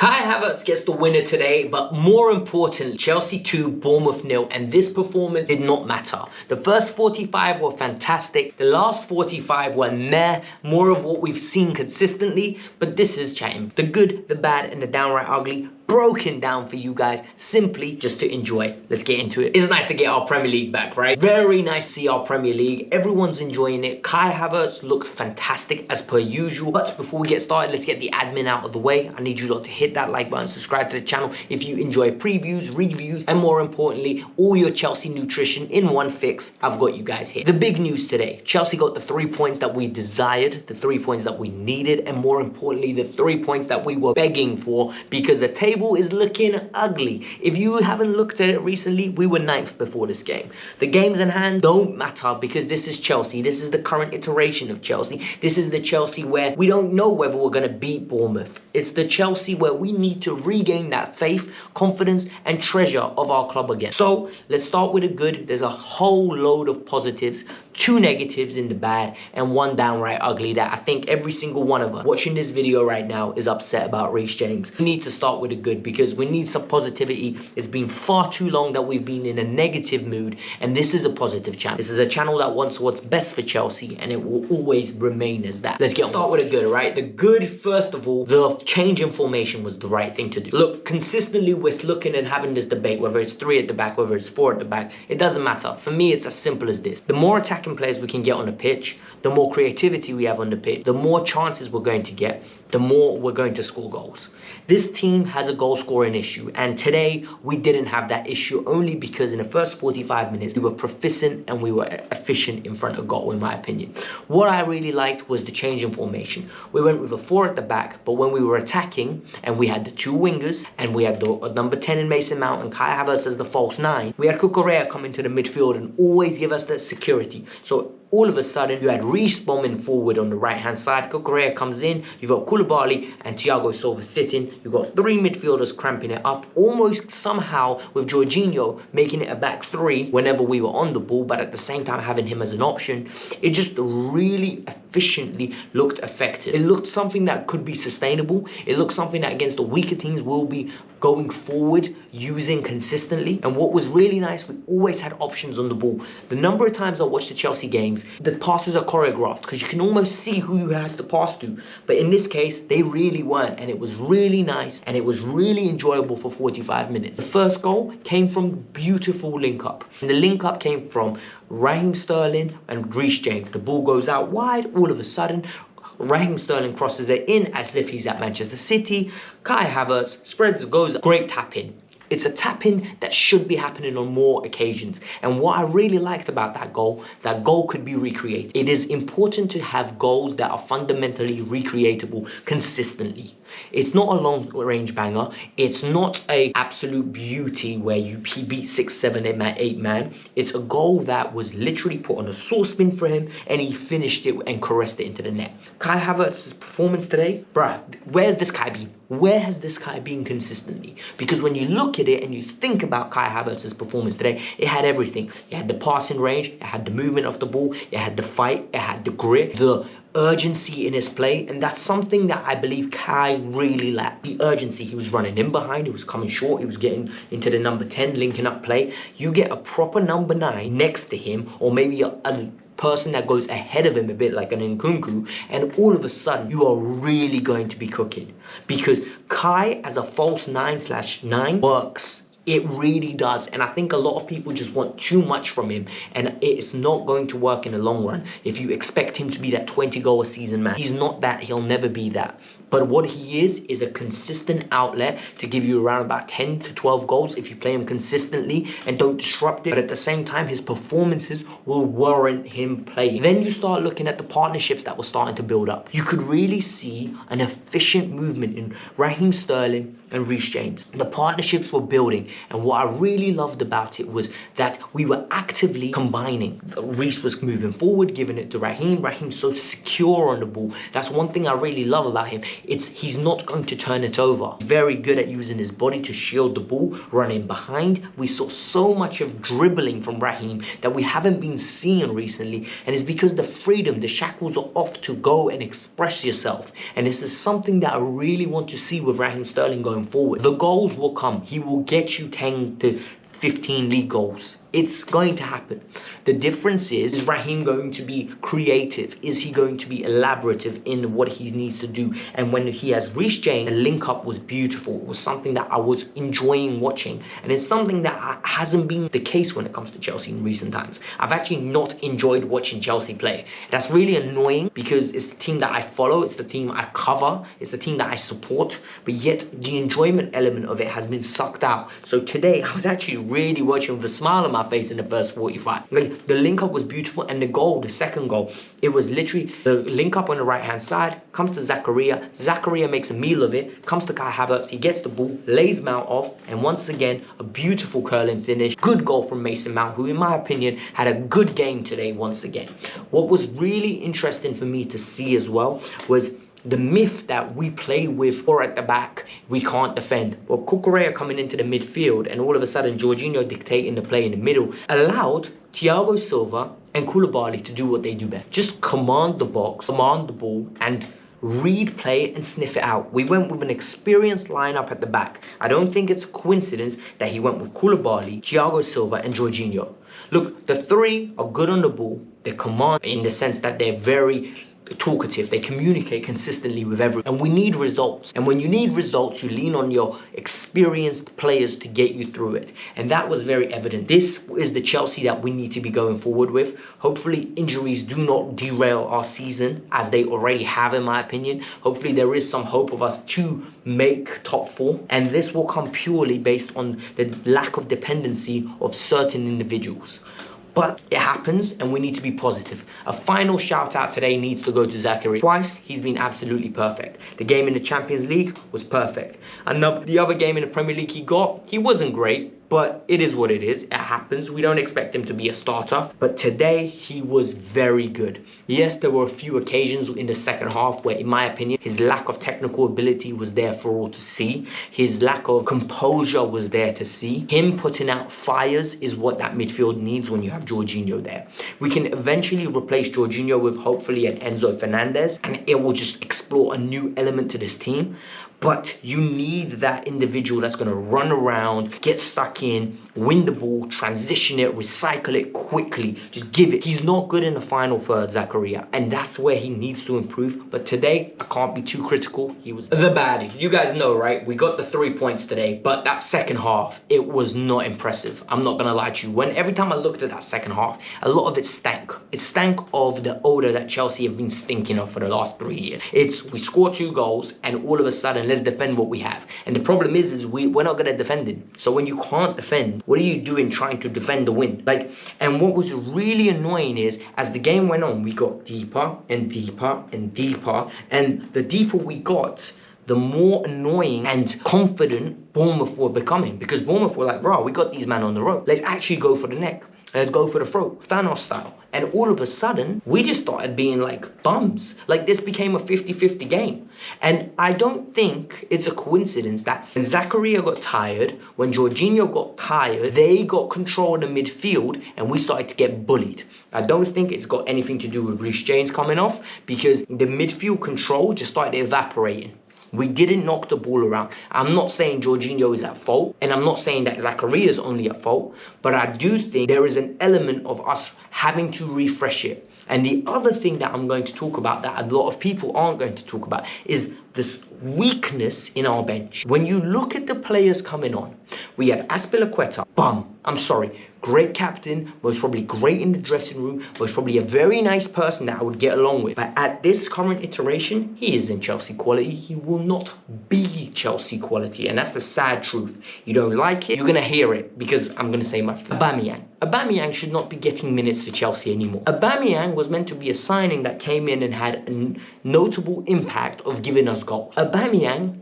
Kai Havertz gets the winner today, but more important, Chelsea 2, Bournemouth 0, and this performance did not matter. The first 45 were fantastic, the last 45 were meh, more of what we've seen consistently, but this is chatting. The good, the bad, and the downright ugly, broken down for you guys, simply just to enjoy. Let's get into it. It's nice to get our Premier League back, right? Very nice to see our Premier League. Everyone's enjoying it. Kai Havertz looks fantastic as per usual. But before we get started, let's get the admin out of the way. I need you lot to hit that like button, subscribe to the channel if you enjoy previews, reviews, and more importantly, all your Chelsea nutrition in one fix. I've got you guys here. The big news today, Chelsea got the 3 points that we desired, the 3 points that we needed, and more importantly, the 3 points that we were begging for, because the table is looking ugly. If you haven't looked at it recently, we were 9th before this game. The games in hand don't matter because this is Chelsea. This is the current iteration of Chelsea. This is the Chelsea where we don't know whether we're going to beat Bournemouth. It's the Chelsea where we need to regain that faith, confidence, and treasure of our club again. So let's start with the good. There's a whole load of positives, 2 negatives in the bad, and 1 downright ugly that I think every single one of us watching this video right now is upset about. Reece James. We need to start with the good because we need some positivity. It's been far too long that we've been in a negative mood, and this is a positive channel. This is a channel that wants what's best for Chelsea, and it will always remain as that. Let's start with the good, right? The good, first of all, the change in formation was the right thing to do. Look, consistently we're looking and having this debate, whether it's 3 at the back, whether it's 4 at the back. It doesn't matter. For me, it's as simple as this. The more attacking players we can get on the pitch, the more creativity we have on the pitch, the more chances we're going to get, the more we're going to score goals. This team has a goal scoring issue, and today we didn't have that issue only because in the first 45 minutes we were proficient and we were efficient in front of goal, in my opinion. What I really liked was the change in formation. We went with a 4 at the back, but when we were attacking and we had the 2 wingers and we had the number 10 in Mason Mount and Kai Havertz as the false 9, we had Cucurella come into the midfield and always give us that security. So all of a sudden, you had Reece bombing forward on the right-hand side. Cucurella comes in. You've got Koulibaly and Thiago Silva sitting. You've got 3 midfielders cramping it up. Almost somehow with Jorginho making it a back 3 whenever we were on the ball, but at the same time having him as an option. It just really efficiently looked effective. It looked something that could be sustainable. It looked something that against the weaker teams will be going forward using consistently. And what was really nice, we always had options on the ball. The number of times I watched the Chelsea games, the passes are choreographed because you can almost see who has to pass to. But in this case, they really weren't, and it was really nice and it was really enjoyable for 45 minutes. The first goal came from beautiful link up, and the link up came from Raheem Sterling and Reece James. The ball goes out wide. All of a sudden, Raheem Sterling crosses it in as if he's at Manchester City. Kai Havertz spreads, goes, great tap-in. It's a tap-in that should be happening on more occasions. And what I really liked about that goal could be recreated. It is important to have goals that are fundamentally recreatable consistently. It's not a long-range banger. It's not a absolute beauty where you beat 6, 7, 8 man. It's a goal that was literally put on a saucepan for him, and he finished it and caressed it into the net. Kai Havertz's performance today, bruh, where's this guy been? Where has this guy been consistently? Because when you look at it and you think about Kai Havertz's performance today, it had everything. It had the passing range, it had the movement of the ball, it had the fight, it had the grit, the urgency in his play, and that's something that I believe Kai really lacked. The urgency. He was running in behind, he was coming short, he was getting into the number 10, linking up play. You get a proper number 9 next to him, or maybe a person that goes ahead of him a bit like an Nkunku, and all of a sudden you are really going to be cooking, because Kai as a false 9/9 works. It really does, and I think a lot of people just want too much from him, and it's not going to work in the long run. If you expect him to be that 20-goal a season man, he's not that. He'll never be that. But what he is a consistent outlet to give you around about 10 to 12 goals if you play him consistently and don't disrupt it. But at the same time, his performances will warrant him playing. Then you start looking at the partnerships that were starting to build up. You could really see an efficient movement in Raheem Sterling and Reece James. The partnerships were building, and what I really loved about it was that we were actively combining. Reece was moving forward, giving it to Raheem. Raheem's so secure on the ball. That's one thing I really love about him. he's not going to turn it over. Very good at using his body to shield the ball, running behind. We saw so much of dribbling from Raheem that we haven't been seeing recently, and it's because the freedom, the shackles are off to go and express yourself. And this is something that I really want to see with Raheem Sterling going forward. The goals will come. He will get you 10 to 15 league goals. It's going to happen. The difference is Raheem going to be creative? Is he going to be elaborative in what he needs to do? And when he has Reece James, the link up was beautiful. It was something that I was enjoying watching. And it's something that hasn't been the case when it comes to Chelsea in recent times. I've actually not enjoyed watching Chelsea play. That's really annoying because it's the team that I follow. It's the team I cover. It's the team that I support. But yet the enjoyment element of it has been sucked out. So today I was actually really watching with a smile on my face in the first 45. Like, the link up was beautiful, and the goal, the second goal, it was literally the link up on the right hand side, comes to Zakaria makes a meal of it, comes to Kai Havertz, he gets the ball, lays Mount off, and once again a beautiful curling finish. Good goal from Mason Mount, who in my opinion had a good game today once again. What was really interesting for me to see as well was the myth that we play with or at the back, we can't defend. Well, Cucurella coming into the midfield and all of a sudden Jorginho dictating the play in the middle allowed Thiago Silva and Koulibaly to do what they do best. Just command the box, command the ball, and read play and sniff it out. We went with an experienced lineup at the back. I don't think it's a coincidence that he went with Koulibaly, Thiago Silva and Jorginho. Look, the three are good on the ball. They command in the sense that they're very talkative. They communicate consistently with everyone, and we need results. And when you need results, you lean on your experienced players to get you through it, and that was very evident. This is the Chelsea that we need to be going forward with. Hopefully injuries do not derail our season as they already have, in my opinion. Hopefully there is some hope of us to make top four, and this will come purely based on the lack of dependency of certain individuals. But it happens, and we need to be positive. A final shout out today needs to go to Zakaria. Twice, he's been absolutely perfect. The game in the Champions League was perfect. And the other game in the Premier League he wasn't great. But it is what it is. It happens. We don't expect him to be a starter. But today, he was very good. Yes, there were a few occasions in the second half where, in my opinion, his lack of technical ability was there for all to see. His lack of composure was there to see. Him putting out fires is what that midfield needs when you have Jorginho there. We can eventually replace Jorginho with hopefully an Enzo Fernandez, and it will just explore a new element to this team. But you need that individual that's going to run around, get stuck in, win the ball, transition it, recycle it quickly. Just give it. He's not good in the final third, Zakaria, and that's where he needs to improve. But today, I can't be too critical. He was the baddie. You guys know, right? We got the 3 points today, but that second half, it was not impressive. I'm not going to lie to you. Every time I looked at that second half, a lot of it stank. It stank of the odor that Chelsea have been stinking of for the last 3 years. We scored 2 goals, and all of a sudden, let's defend what we have. And the problem is we're not good at defending. So when you can't defend, what are you doing trying to defend the win? And what was really annoying is, as the game went on, we got deeper and deeper and deeper. And the deeper we got, the more annoying and confident Bournemouth were becoming. Because Bournemouth were like, bro, we got these men on the road. Let's actually go for the neck. Let's go for the throat, Thanos style. And all of a sudden, we just started being like bums. Like, this became a 50-50 game. And I don't think it's a coincidence that when Zakaria got tired, when Jorginho got tired, they got control of the midfield and we started to get bullied. I don't think it's got anything to do with Reece James coming off, because the midfield control just started evaporating. We didn't knock the ball around. I'm not saying Jorginho is at fault, and I'm not saying that Zakaria is only at fault, but I do think there is an element of us having to refresh it. And the other thing that I'm going to talk about that a lot of people aren't going to talk about is this weakness in our bench. When you look at the players coming on, we had Azpilicueta, great captain, most probably great in the dressing room, most probably a very nice person that I would get along with. But at this current iteration, he isn't Chelsea quality. He will not be Chelsea quality. And that's the sad truth. You don't like it, you're going to hear it, because I'm going to say my Aubameyang. Aubameyang should not be getting minutes for Chelsea anymore. Aubameyang was meant to be a signing that came in and had a notable impact of giving us goals. Aubameyang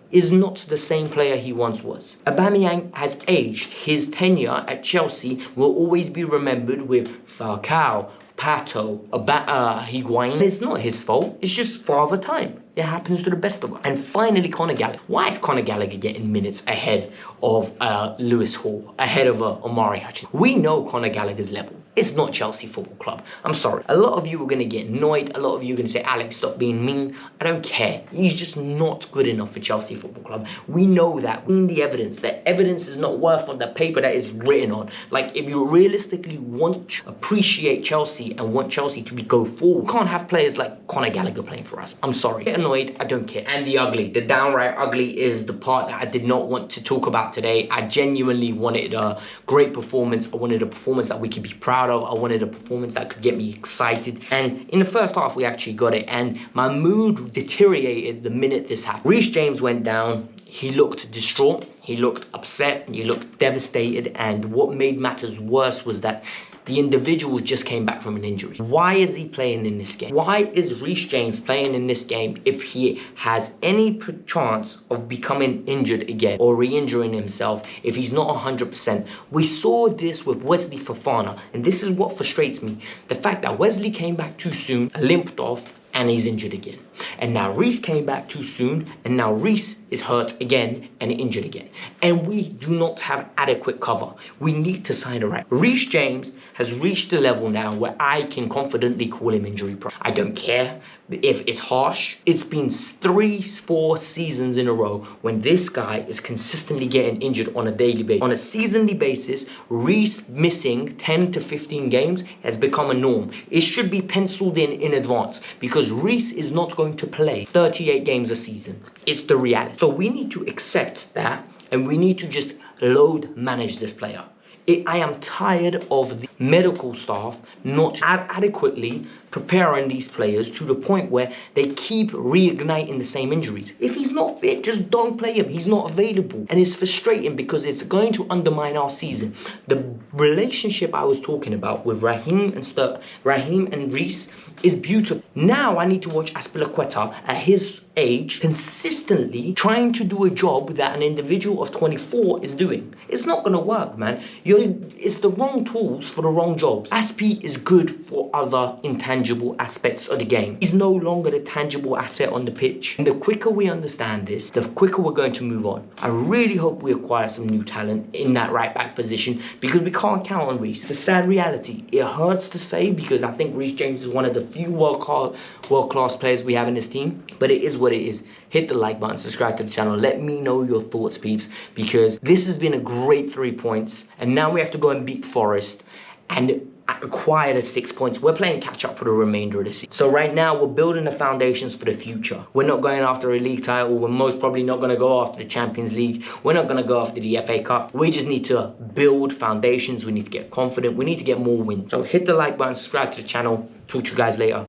is not the same player he once was. Aubameyang has aged. His tenure at Chelsea will always be remembered with Falcao, Pato, Higuain. It's not his fault. It's just Father Time. It happens to the best of us. And finally, Conor Gallagher. Why is Conor Gallagher getting minutes ahead of Lewis Hall, ahead of Omari Hutchinson? We know Conor Gallagher's level. It's not Chelsea Football Club. I'm sorry. A lot of you are going to get annoyed. A lot of you are going to say, Alex, stop being mean. I don't care. He's just not good enough for Chelsea Football Club. We know that. We need the evidence. The evidence is not worth on the paper that is written on. Like, if you realistically want to appreciate Chelsea and want Chelsea to go forward, you can't have players like Conor Gallagher playing for us. I'm sorry. Get annoyed. I don't care. And the ugly. The downright ugly is the part that I did not want to talk about today. I genuinely wanted a great performance. I wanted a performance that we could be proud of. I wanted a performance that could get me excited. And in the first half, we actually got it. And my mood deteriorated the minute this happened. Reece James went down. He looked distraught. He looked upset. He looked devastated. And what made matters worse was that the individual just came back from an injury. Why is he playing in this game? Why is Reece James playing in this game if he has any chance of becoming injured again or re-injuring himself if he's not 100%? We saw this with Wesley Fofana, and this is what frustrates me. The fact that Wesley came back too soon, limped off, and he's injured again. And now Reece came back too soon, and now Reece is hurt again and injured again. And we do not have adequate cover. We need to sign a right. Reece James has reached a level now where I can confidently call him injury-prone. I don't care if it's harsh. It's been 3-4 seasons in a row when this guy is consistently getting injured on a daily basis. On a seasonally basis, Reece missing 10 to 15 games has become a norm. It should be penciled in advance because Reece is not going to play 38 games a season. It's the reality. So we need to accept that, and we need to just load manage this player. I am tired of the medical staff not adequately preparing these players to the point where they keep reigniting the same injuries. If he's not fit, just don't play him. He's not available. And it's frustrating because it's going to undermine our season. The relationship I was talking about with Raheem and Reece is beautiful. Now I need to watch Azpilicueta at his age consistently trying to do a job that an individual of 24 is doing. It's not going to work, man. It's the wrong tools for the wrong jobs. Aspi is good for other intangible aspects of the game. He's no longer the tangible asset on the pitch. And the quicker we understand this, the quicker we're going to move on. I really hope we acquire some new talent in that right back position because we can't count on Reece. The sad reality, it hurts to say because I think Reece James is one of the few world-class players we have in this team, but it is what it is. Hit the like button, subscribe to the channel. Let me know your thoughts, peeps, because this has been a great 3 points. And now we have to go and beat Forest and acquire the 6 points. We're playing catch up for the remainder of the season. So right now, we're building the foundations for the future. We're not going after a league title. We're most probably not going to go after the Champions League. We're not going to go after the FA Cup. We just need to build foundations. We need to get confident. We need to get more wins. So hit the like button, subscribe to the channel. Talk to you guys later.